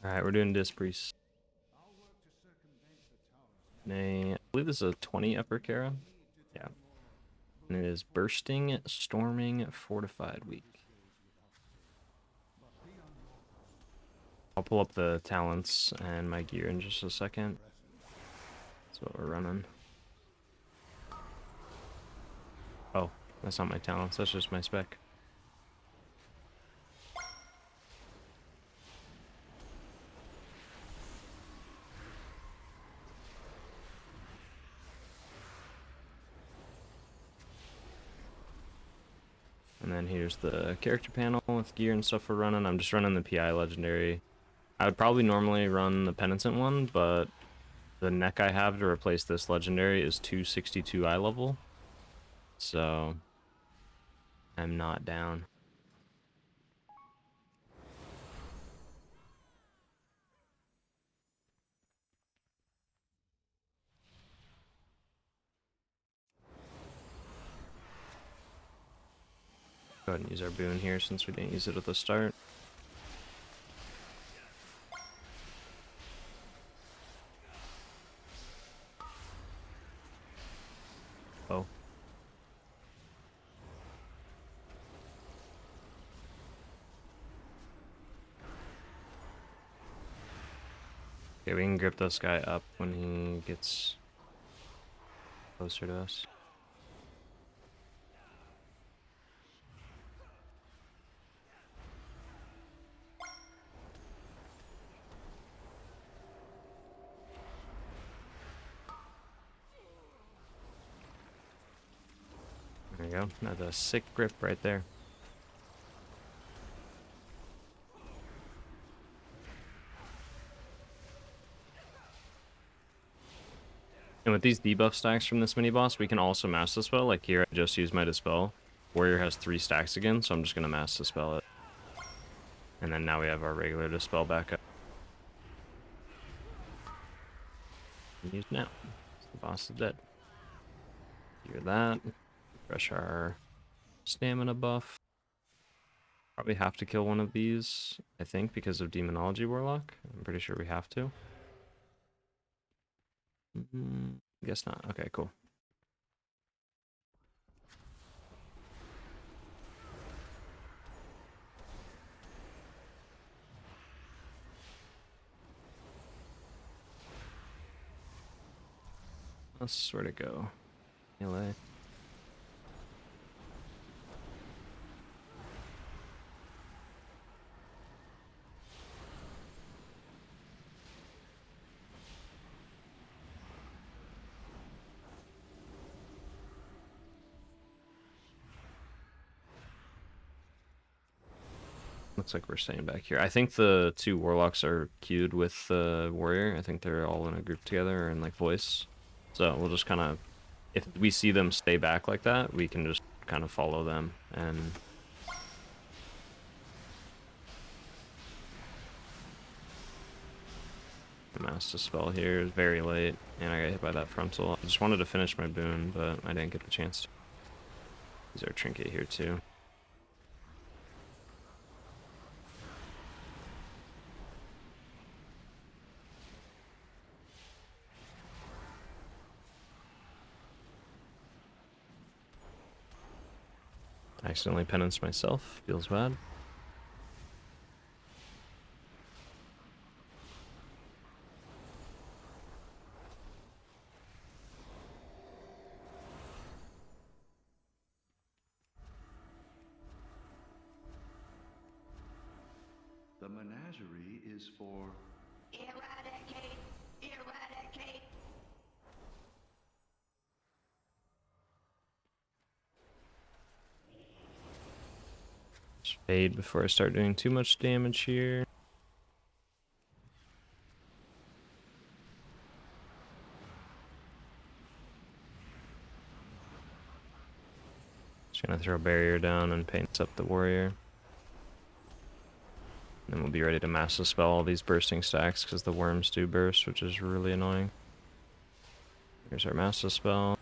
Alright, we're doing Disc Priest. I believe this is a 20 upper Kara. Yeah. And it is Bursting, Storming, Fortified weak. I'll pull up the talents and my gear in just a second. That's what we're running. Oh, that's not my talents, that's just my spec. And then here's the character panel with gear and stuff we're running. I'm just running the PI legendary. I would probably normally run the Penitent one, but the neck I have to replace this legendary is 262 eye level. So I'm not down. Go ahead and use our boon here since we didn't use it at the start. Oh. Okay, we can grip this guy up when he gets closer to us. There you go. That's a sick grip right there. And with these debuff stacks from this mini boss, we can also mass dispel. Like here, I just used my dispel. Warrior has 3 stacks again, so I'm just gonna mass dispel it. And then now we have our regular dispel back up. Use now. The boss is dead. Hear that. Refresh our stamina buff. Probably have to kill one of these, I think, because of Demonology Warlock. I'm pretty sure we have to. Guess not. Okay, cool. Where to go? LA. Looks like we're staying back here. I think the 2 warlocks are queued with the warrior. I think they're all in a group together and like voice. So we'll just kind of, if we see them stay back like that, we can just kind of follow them and mass dispel here is very late, and I got hit by that frontal. I just wanted to finish my boon, but I didn't get the chance to. Use our trinket here too. I accidentally penanced myself. Feels bad. The menagerie is for eradicate, eradicate. Just fade before I start doing too much damage here. Just gonna throw a barrier down and paint up the warrior. Then we'll be ready to mass dispel all these bursting stacks because the worms do burst, which is really annoying. Here's our mass dispel.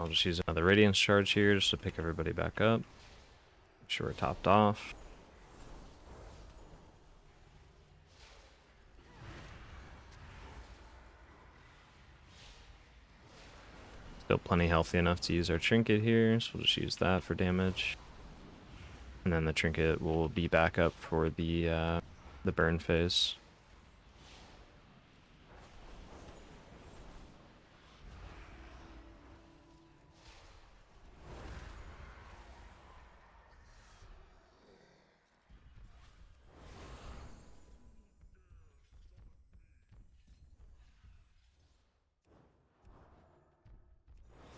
I'll just use another Radiance Charge here just to pick everybody back up. Make sure we're topped off. Still plenty healthy enough to use our Trinket here, so we'll just use that for damage. And then the Trinket will be back up for the burn phase.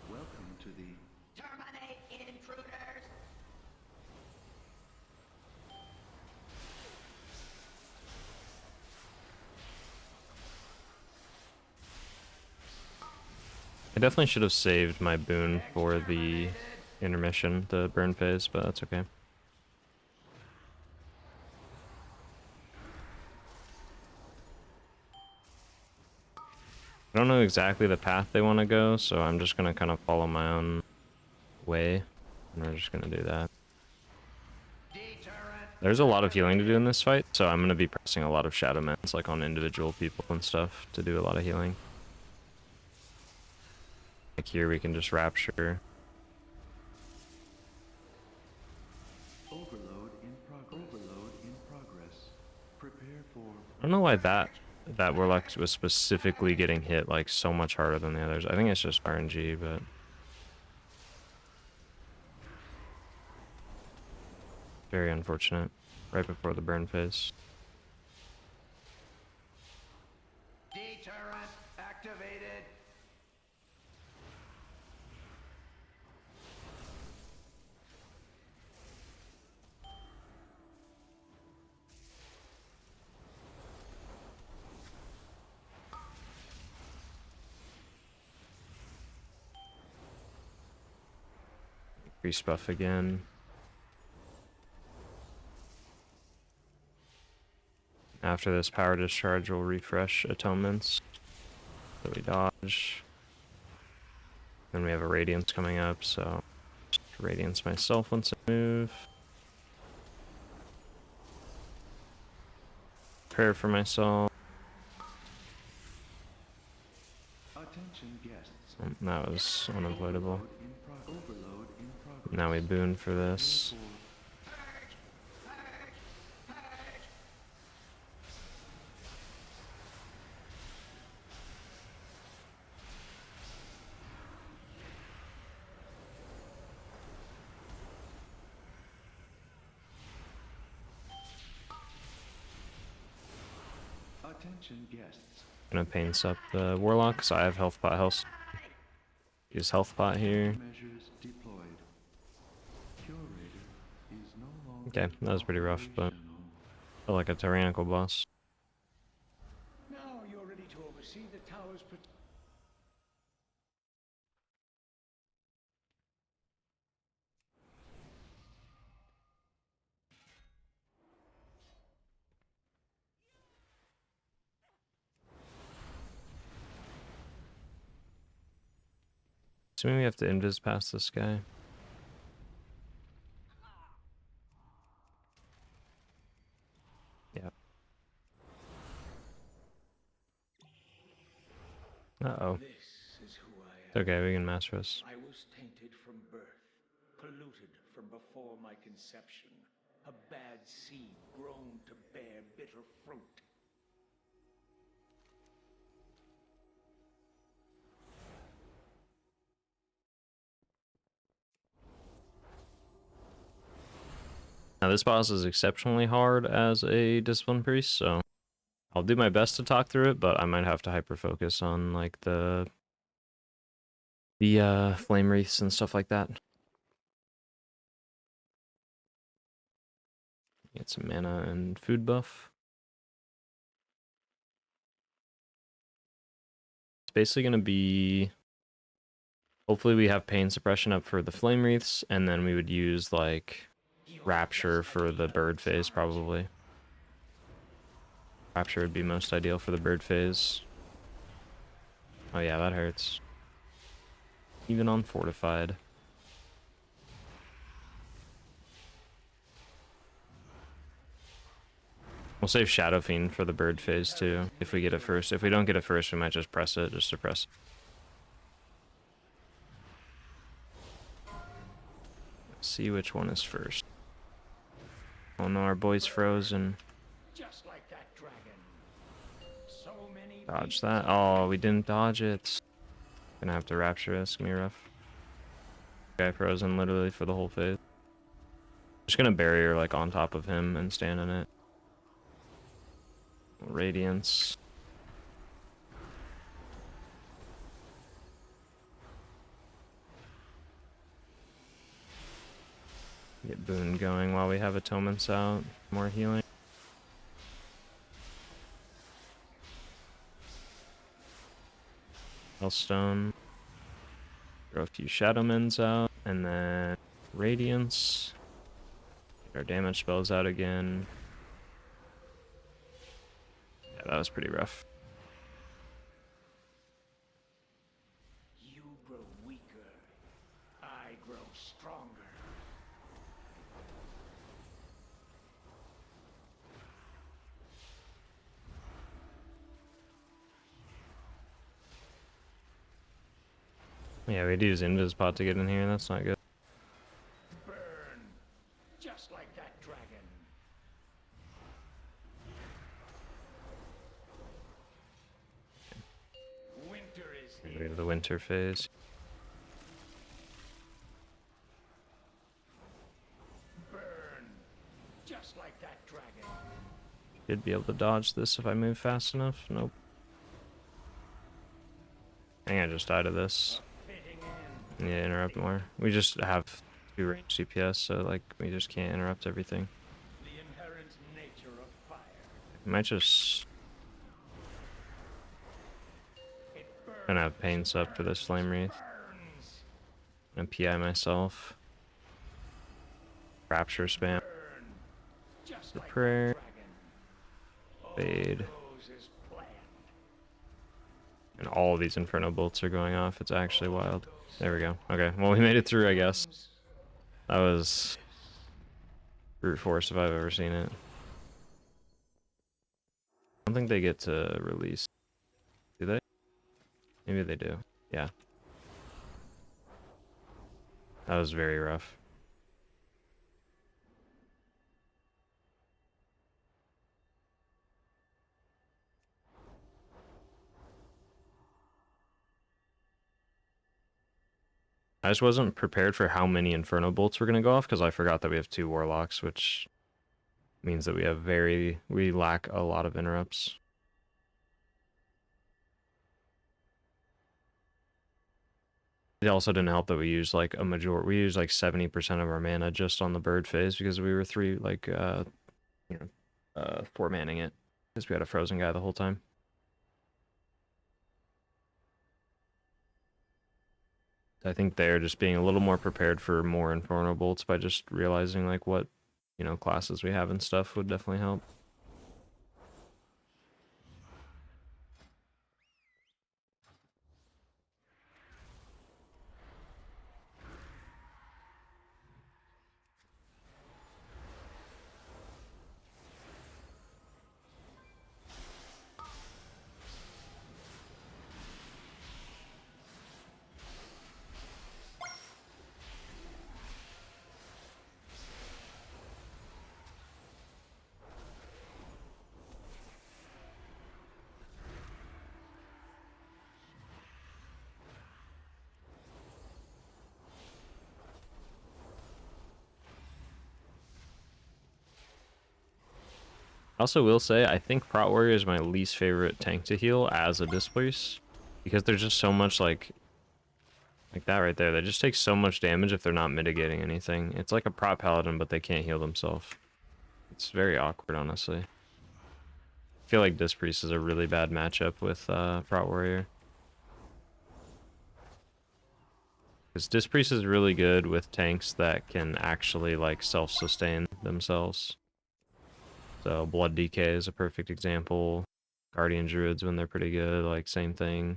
Welcome to the Terminate intruders. I definitely should have saved my boon for the intermission, the burn phase, but that's okay. I don't know exactly the path they want to go, so I'm just going to kind of follow my own way, and we're just going to do that. There's a lot of healing to do in this fight, so I'm going to be pressing a lot of Shadow Mends, like on individual people and stuff, to do a lot of healing. Like here we can just Rapture. overload in progress. Prepare for I don't know why that Warlock was specifically getting hit like so much harder than the others. I think it's just RNG, but very unfortunate. Right before the burn phase. Deterrent activated. Increase buff again. After this power discharge, we'll refresh atonements. So we dodge. Then we have a Radiance coming up, so just Radiance myself once I move. Prepare for myself. attention guests. That was unavoidable. Overload in progress. Now we boon for this. Attention guests. Gonna paints up the Warlock, so I have health pot health. Use health pot here. Measures deployed. Curator is no longer Okay, that was pretty rough, but operational. felt like a tyrannical boss. Now you're ready to oversee the tower's Assuming we have to invis past this guy. Yeah. Uh-oh. This is who I It's okay, we can master us. I was tainted from birth, polluted from before my conception, a bad seed grown to bear bitter fruit. Now this boss is exceptionally hard as a Discipline Priest, so I'll do my best to talk through it, but I might have to hyper-focus on like the flame wreaths and stuff like that. Get some mana and food buff. It's basically gonna be, hopefully we have pain suppression up for the flame wreaths, and then we would use like Rapture for the bird phase probably. Rapture would be most ideal for the bird phase. Oh yeah, that hurts. even on fortified. We'll save Shadow Fiend for the bird phase too, if we get it first. If we don't get it first, we might just press it, just to press. Let's see which one is first. Oh no, our boy's frozen. Just like that dragon. So many Dodge that. Oh, we didn't dodge it. Gonna have to rapture this. Gonna be rough. Guy frozen literally for the whole phase. Just gonna barrier like on top of him and stand in it. Radiance. Get Boon going while we have Atonements out. More healing. Hellstone. Throw a few Shadowmens out. And then Radiance. Get our damage spells out again. Yeah, that was pretty rough. You grow weaker. I grow stronger. Yeah, we'd use Invis pot to get in here. That's not good. Burn. Just like that dragon. Winter is Get here. rid of the winter phase. Burn. Just like that dragon. Should be able to dodge this if I move fast enough. Nope. I think I just died of this. Fitting in. Yeah, interrupt more. We just have 2 range CPS, so like we just can't interrupt everything. The inherent nature of fire. I might just It burns. gonna have Paints up for this Flame Wreath Burns. and PI myself. Rapture spam. Burn. Just The like prayer. that dragon. All Fade. goes as planned. And all of these Inferno bolts are going off. It's actually wild. There we go. Okay, well we made it through, I guess. That was brute force if I've ever seen it. I don't think they get to release. Do they? Maybe they do. Yeah. That was very rough. I just wasn't prepared for how many Inferno bolts were going to go off because I forgot that we have 2 Warlocks, which means that we lack a lot of interrupts. It also didn't help that we used like we used like 70% of our mana just on the bird phase because we were 4-manning it because we had a frozen guy the whole time. I think they're just being a little more prepared for more Inferno bolts by just realizing like what, classes we have and stuff would definitely help. I also will say, I think Prot Warrior is my least favorite tank to heal as a Displace. Because there's just so much, like that right there. They just take so much damage if they're not mitigating anything. It's like a Prot Paladin, but they can't heal themselves. It's very awkward, honestly. I feel like Dispriest is a really bad matchup with Prot Warrior. Because Dispriest is really good with tanks that can actually, like, self-sustain themselves. So Blood DK is a perfect example. Guardian Druids when they're pretty good, like same thing.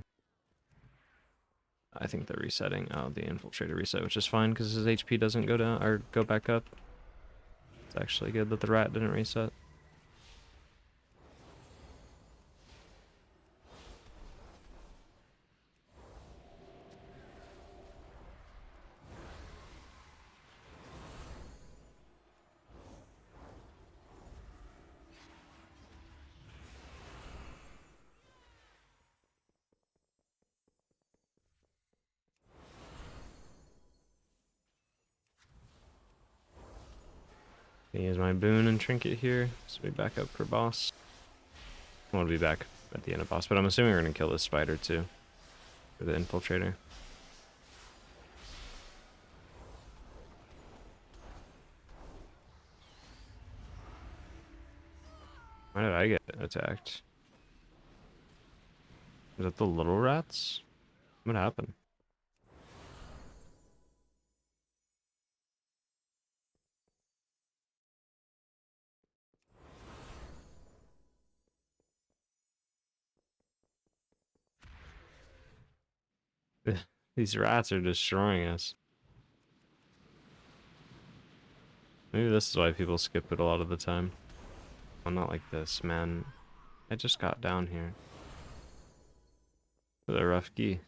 I think they're resetting. Oh, the infiltrator reset, which is fine because his HP doesn't go down or go back up. It's actually good that the rat didn't reset. Here's my boon and trinket here. So we back up for boss. I want to be back at the end of boss, but I'm assuming we're going to kill this spider too. For the infiltrator. Why did I get attacked? Is that the little rats? What happened? These rats are destroying us. Maybe this is why people skip it a lot of the time. Well, not like this, man. I just got down here. With a rough key.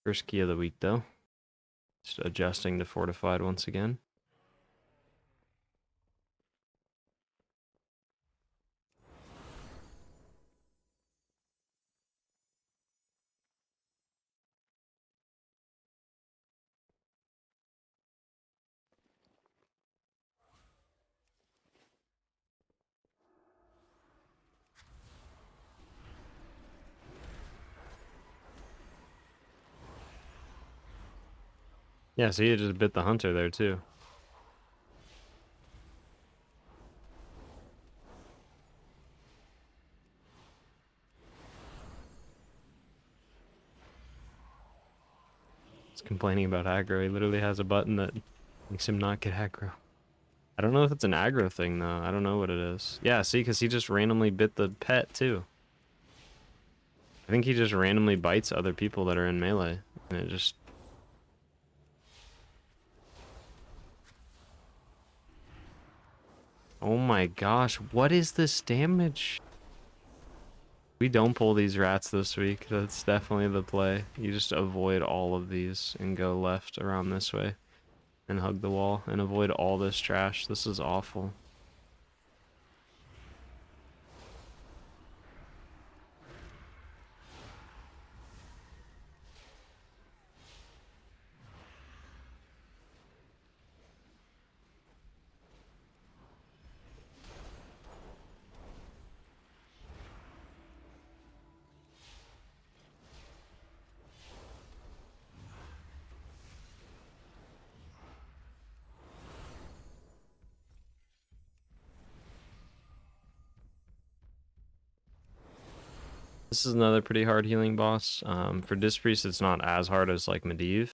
First key of the week, though. Just adjusting to fortified once again. Yeah, so you just bit the hunter there, too. He's complaining about aggro. He literally has a button that makes him not get aggro. I don't know if it's an aggro thing, though. I don't know what it is. Yeah, see, because he just randomly bit the pet, too. I think he just randomly bites other people that are in melee. And it just... Oh my gosh, what is this damage? We don't pull these rats this week. That's definitely the play. You just avoid all of these and go left around this way. And hug the wall and avoid all this trash. This is awful. This is another pretty hard healing boss. For Disc Priest, it's not as hard as like Medivh,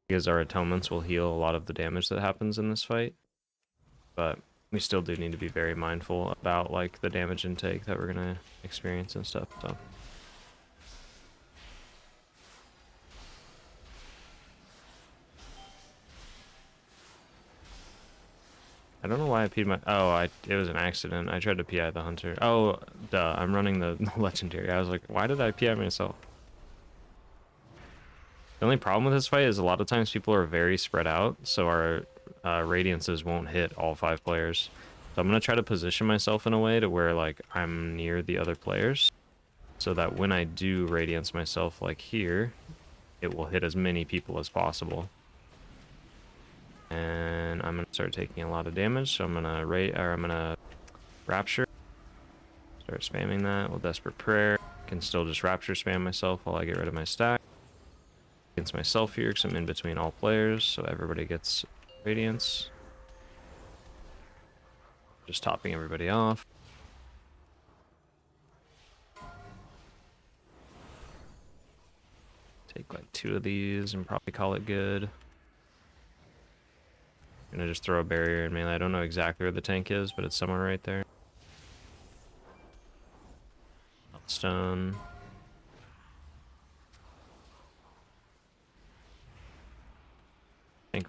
because our atonements will heal a lot of the damage that happens in this fight. But we still do need to be very mindful about like the damage intake that we're gonna experience and stuff. So. I don't know why I PI'd my... Oh, it was an accident. I tried to PI the hunter. Oh, duh. I'm running the legendary. I was like, why did I PI myself? The only problem with this fight is a lot of times people are very spread out, so our radiances won't hit all 5 players. So I'm going to try to position myself in a way to where like I'm near the other players, so that when I do radiance myself like here, it will hit as many people as possible. And I'm gonna start taking a lot of damage, so I'm gonna rapture. Start spamming that with desperate prayer. Can still just rapture spam myself while I get rid of my stack. Against myself here, because I'm in between all players, so everybody gets radiance. Just topping everybody off. Take like 2 of these and probably call it good. I'm gonna just throw a barrier in melee. I don't know exactly where the tank is, but it's somewhere right there. Stone.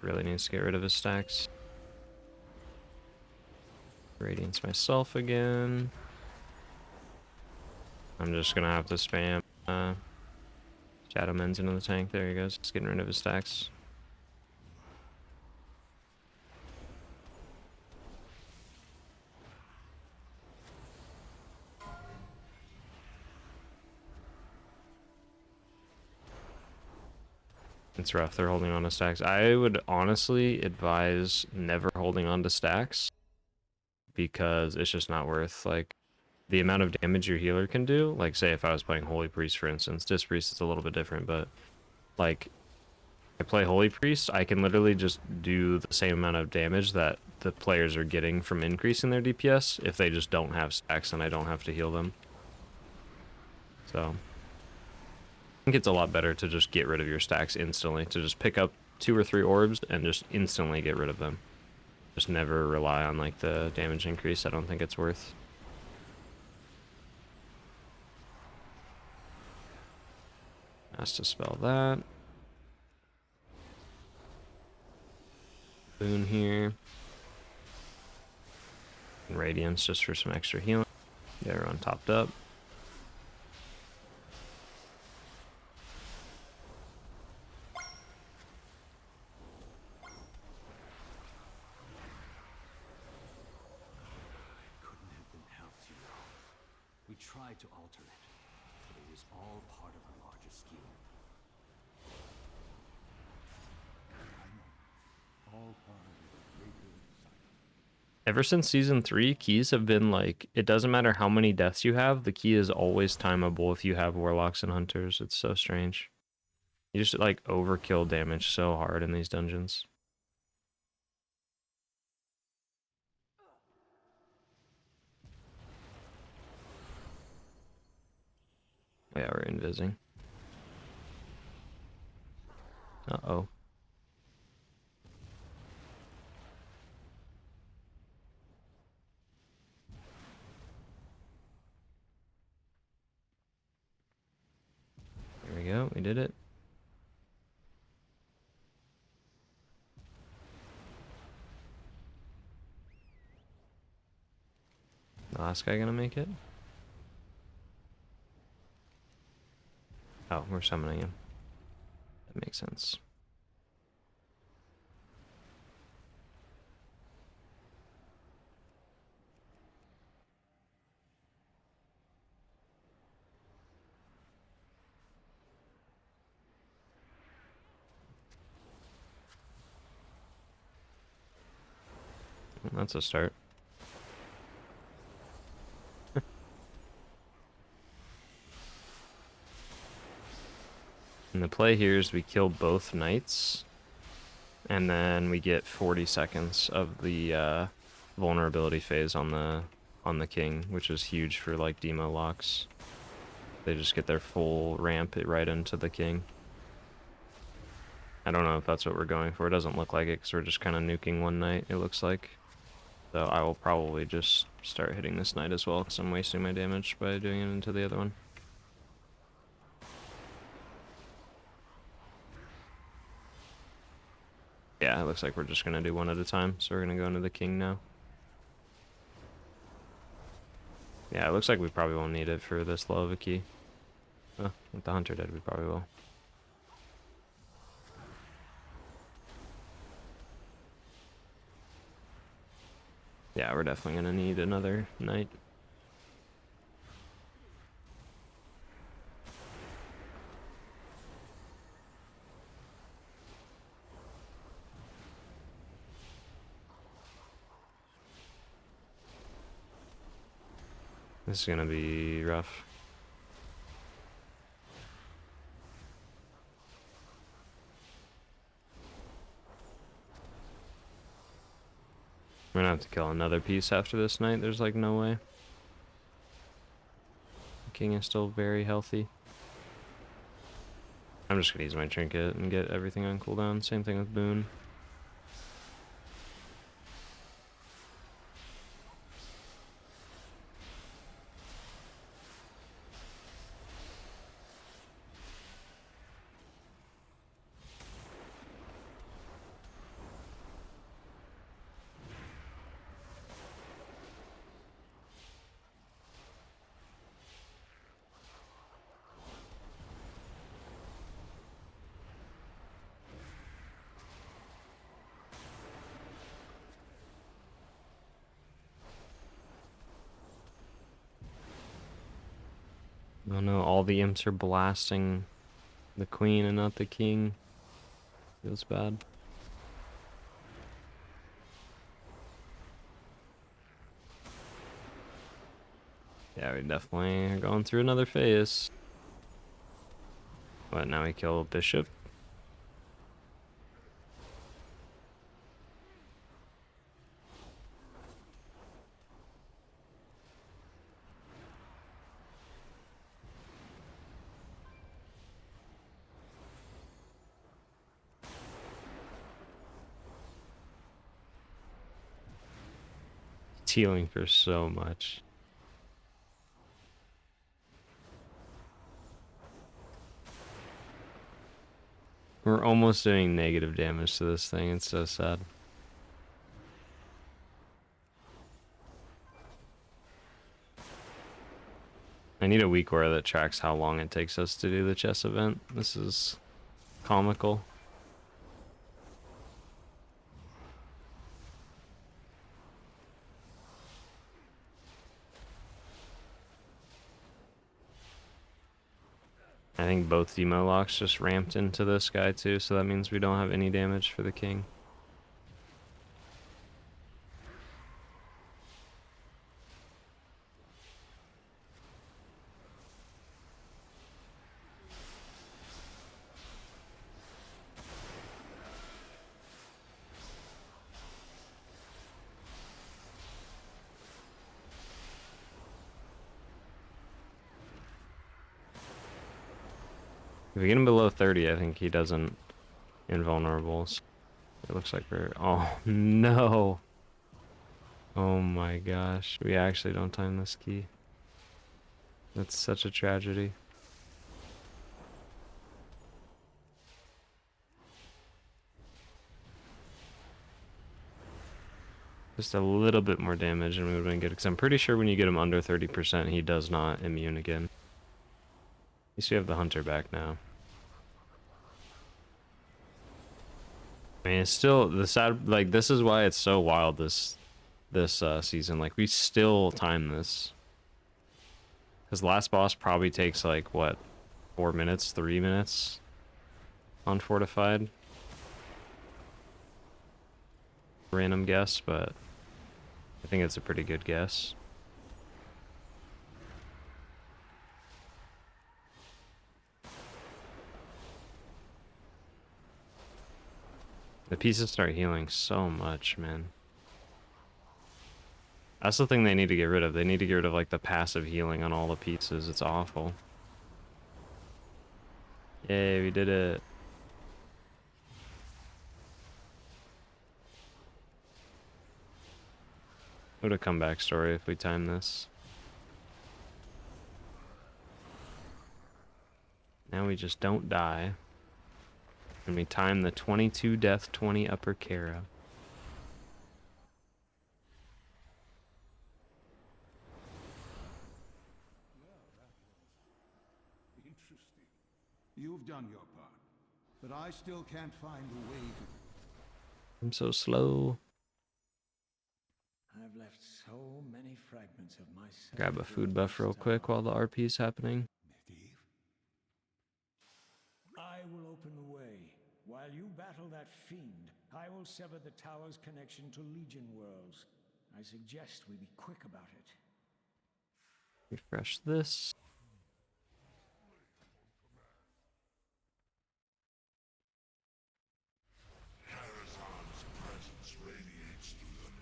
really needs to get rid of his stacks. Radiance myself again. I'm just gonna have to spam Shadow Men's into the tank. There he goes. Just getting rid of his stacks. It's rough. They're holding on to stacks. I would honestly advise never holding on to stacks because it's just not worth, like, the amount of damage your healer can do. Like, say if I was playing Holy Priest, for instance. Disc Priest is a little bit different, but like, I play Holy Priest, I can literally just do the same amount of damage that the players are getting from increasing their DPS if they just don't have stacks and I don't have to heal them. So I think it's a lot better to just get rid of your stacks instantly, to just pick up 2 or 3 orbs and just instantly get rid of them. Just never rely on like the damage increase. I don't think it's worth. Has to spell that. Boon here. And Radiance just for some extra healing. Get everyone topped up. Couldn't have been helped, you know. We tried to alter it, but it was all part of a larger scheme. All part of a greater cycle. Ever since season 3, keys have been like, it doesn't matter how many deaths you have, the key is always timeable if you have warlocks and hunters. It's so strange. You just like overkill damage so hard in these dungeons. Yeah, we're invising. Uh-oh. There we go, we did it. The last guy gonna make it? Oh, we're summoning him. That makes sense. Well, that's a start. And the play here is we kill both knights, and then we get 40 seconds of the vulnerability phase on the king, which is huge for like demo locks. They just get their full ramp right into the king. I don't know if that's what we're going for. It doesn't look like it because we're just kind of nuking one knight, it looks like. So I will probably just start hitting this knight as well because I'm wasting my damage by doing it into the other one. Yeah, it looks like we're just going to do one at a time, so we're going to go into the king now. Yeah, it looks like we probably won't need it for this low of a key. Oh, with the hunter dead, we probably will. Yeah, we're definitely going to need another knight. This is gonna be rough. We're gonna have to kill another piece after this night. There's like no way. The king is still very healthy. I'm just gonna use my trinket and get everything on cooldown. Same thing with Boon. Oh no, all the imps are blasting the queen and not the king. Feels bad. Yeah, we definitely are going through another phase. What, now we kill Bishop? It's healing for so much. We're almost doing negative damage to this thing, it's so sad. I need a weak aura that tracks how long it takes us to do the chess event. This is comical. I think both demo locks just ramped into this guy too, so that means we don't have any damage for the king. If we get him below 30, I think he doesn't invulnerables. It looks like we're... Oh, no! Oh my gosh. We actually don't time this key. That's such a tragedy. Just a little bit more damage and we would have been good. Because I'm pretty sure when you get him under 30%, he does not immune again. At least we have the hunter back now. I mean, it's still the sad, like, this is why it's so wild this season. Like, we still time this. Because last boss probably takes, like, what, 4 minutes, 3 minutes on Fortified? Random guess, but I think it's a pretty good guess. The pieces start healing so much, man. That's the thing they need to get rid of. They need to get rid of, like, the passive healing on all the pieces. It's awful. Yay, we did it. What a comeback story if we time this. Now we just don't die. And we time the 22 death, 20 upper Kara. Interesting. You've done your part, but I still can't find a way to... I'm so slow. I've left so many fragments of myself. Grab a food buff real quick while the RP's happening. Medivh? I will open the way. While you battle that fiend, I will sever the tower's connection to Legion worlds. I suggest we be quick about it. Refresh this.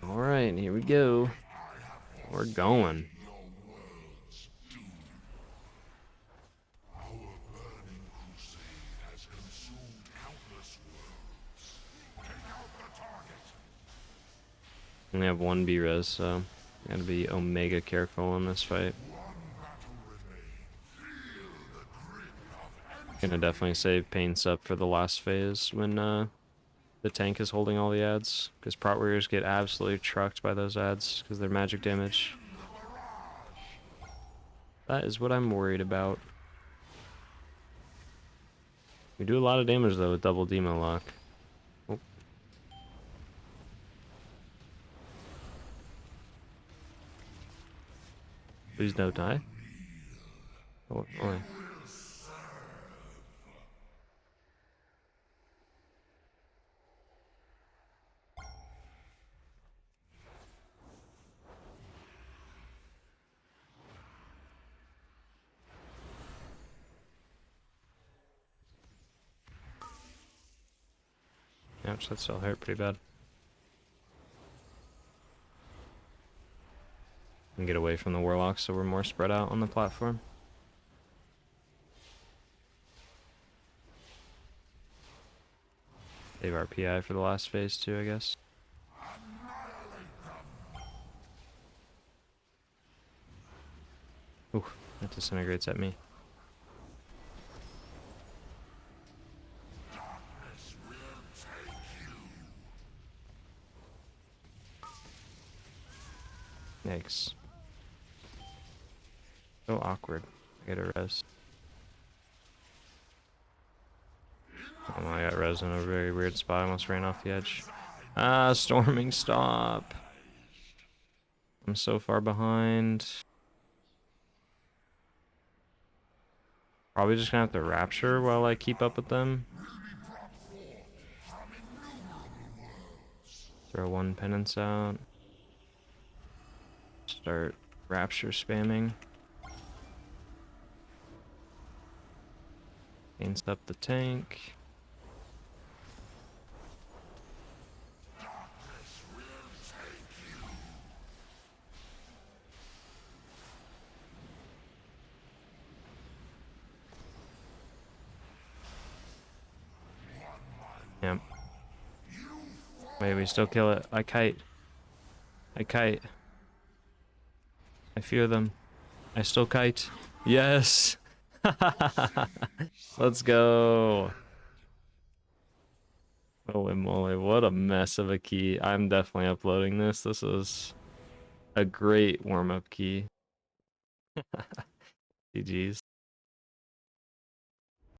Alright, here we go. We're going. Only have one B-res, so gotta be omega careful on this fight. Gonna definitely save Pain Sup for the last phase when the tank is holding all the ads, because Prot Warriors get absolutely trucked by those ads because they're magic damage. That is what I'm worried about. We do a lot of damage though with double Demo Lock. Oh. Please don't die. Oh boy. Ouch, that still hurt pretty bad. And get away from the warlocks so we're more spread out on the platform. Save our PI for the last phase too, I guess. Ooh, that disintegrates at me. Yikes. So awkward. I get a res. Oh, I got res in a very weird spot. I almost ran off the edge. Ah, storming, stop. I'm so far behind. Probably just gonna have to rapture while I keep up with them. Throw one penance out. Start rapture spamming. Gains up the tank. Yep. Wait, we still kill it. I kite. I kite. I fear them. I still kite. Yes! Let's go! Holy moly, what a mess of a key. I'm definitely uploading this. This is a great warm-up key. GG's.